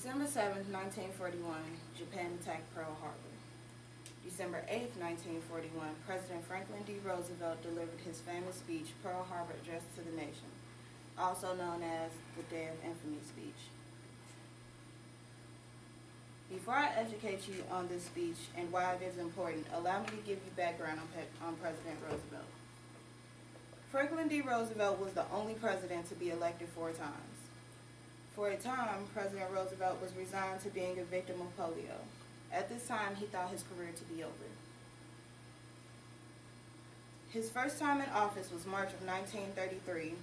December 7th, 1941, Japan attacked Pearl Harbor. December 8th, 1941, President Franklin D. Roosevelt delivered his famous speech, Pearl Harbor Address to the Nation, also known as the Day of Infamy speech. Before I educate you on this speech and why it is important, allow me to give you background on President Roosevelt. Franklin D. Roosevelt was the only president to be elected 4 times. For a time, President Roosevelt was resigned to being a victim of polio. At this time, he thought his career to be over. His first time in office was March of 1933,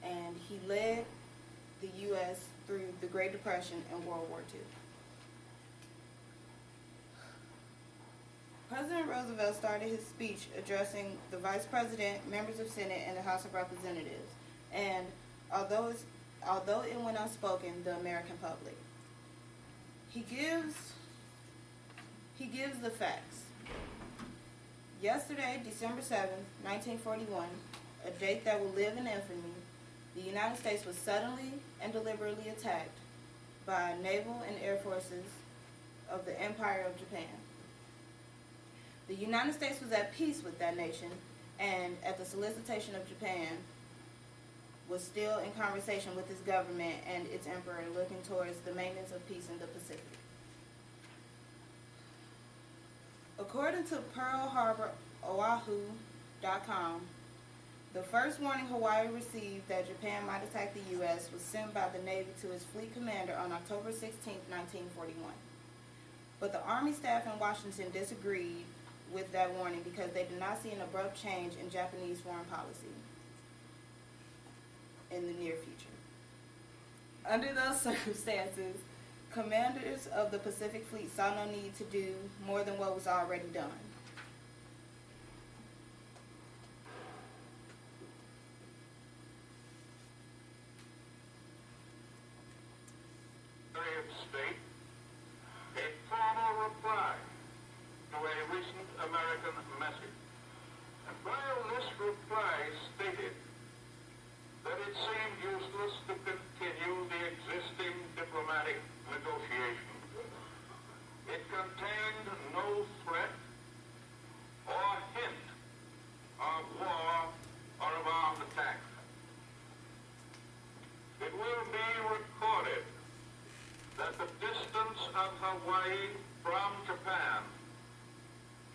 and he led the U.S. through the Great Depression and World War II. President Roosevelt started his speech addressing the Vice President, members of Senate, and the House of Representatives, and although it went unspoken, the American public. He gives the facts. Yesterday, December 7th, 1941, a date that will live in infamy, the United States was suddenly and deliberately attacked by naval and air forces of the Empire of Japan. The United States was at peace with that nation, and at the solicitation of Japan, was still in conversation with its government and its emperor looking towards the maintenance of peace in the Pacific. According to PearlHarborOahu.com, the first warning Hawaii received that Japan might attack the U.S. was sent by the Navy to its fleet commander on October 16, 1941. But the Army staff in Washington disagreed with that warning because they did not see an abrupt change in Japanese foreign policy in the near future. Under those circumstances, commanders of the Pacific Fleet saw no need to do more than what was already done. State a formal reply to a recent American message. And while this reply stated that it seemed useless to continue the existing diplomatic negotiations, it contained no threat or hint of war or of armed attack. It will be recorded that the distance of Hawaii from Japan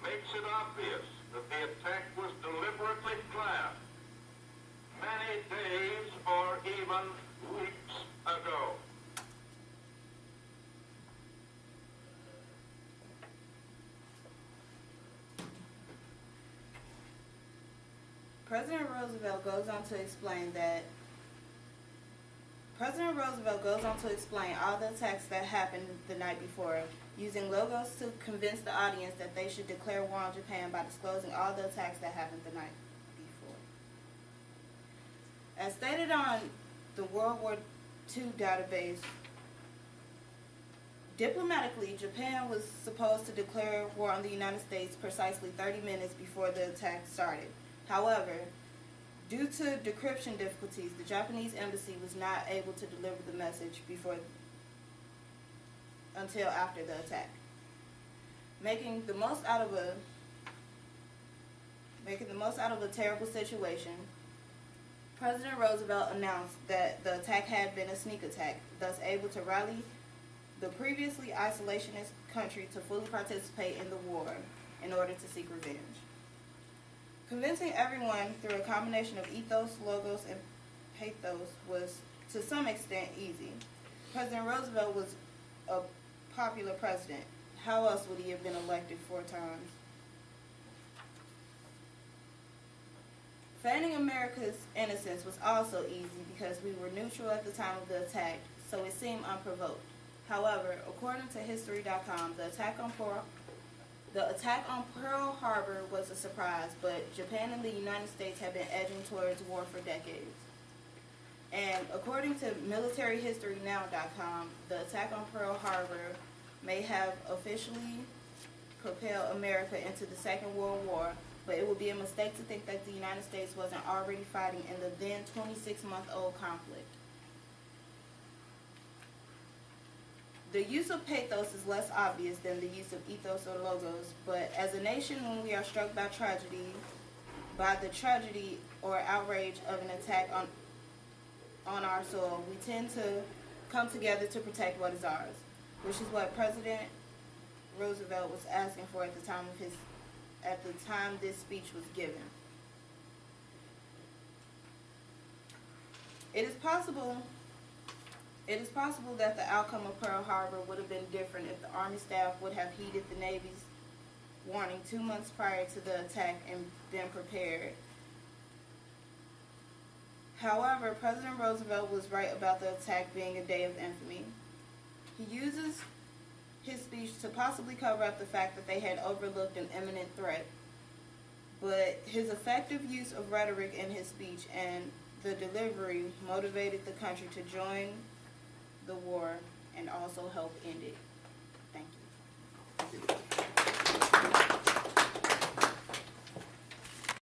makes it obvious that the attack was deliberately planned many days or even weeks ago. President Roosevelt goes on to explain all the attacks that happened the night before, using logos to convince the audience that they should declare war on Japan by disclosing all the attacks that happened the night before. As stated on the World War II database, diplomatically, Japan was supposed to declare war on the United States precisely 30 minutes before the attack started. However, due to decryption difficulties, the Japanese embassy was not able to deliver the message until after the attack. Making the most out of a terrible situation, President Roosevelt announced that the attack had been a sneak attack, thus able to rally the previously isolationist country to fully participate in the war in order to seek revenge. Convincing everyone through a combination of ethos, logos, and pathos was, to some extent, easy. President Roosevelt was a popular president. How else would he have been elected 4 times? Feigning America's innocence was also easy because we were neutral at the time of the attack, so it seemed unprovoked. However, according to History.com, the attack on Pearl Harbor was a surprise, but Japan and the United States have been edging towards war for decades. And according to MilitaryHistoryNow.com, the attack on Pearl Harbor may have officially propelled America into the Second World War, but it would be a mistake to think that the United States wasn't already fighting in the then 26-month-old conflict. The use of pathos is less obvious than the use of ethos or logos, but as a nation, when we are struck by the tragedy or outrage of an attack on our soil, we tend to come together to protect what is ours, which is what President Roosevelt was asking for at the time this speech was given. It is possible that the outcome of Pearl Harbor would have been different if the Army staff would have heeded the Navy's warning 2 months prior to the attack and been prepared. However, President Roosevelt was right about the attack being a day of infamy. He uses his speech to possibly cover up the fact that they had overlooked an imminent threat, but his effective use of rhetoric in his speech and the delivery motivated the country to join the war and also help end it. Thank you.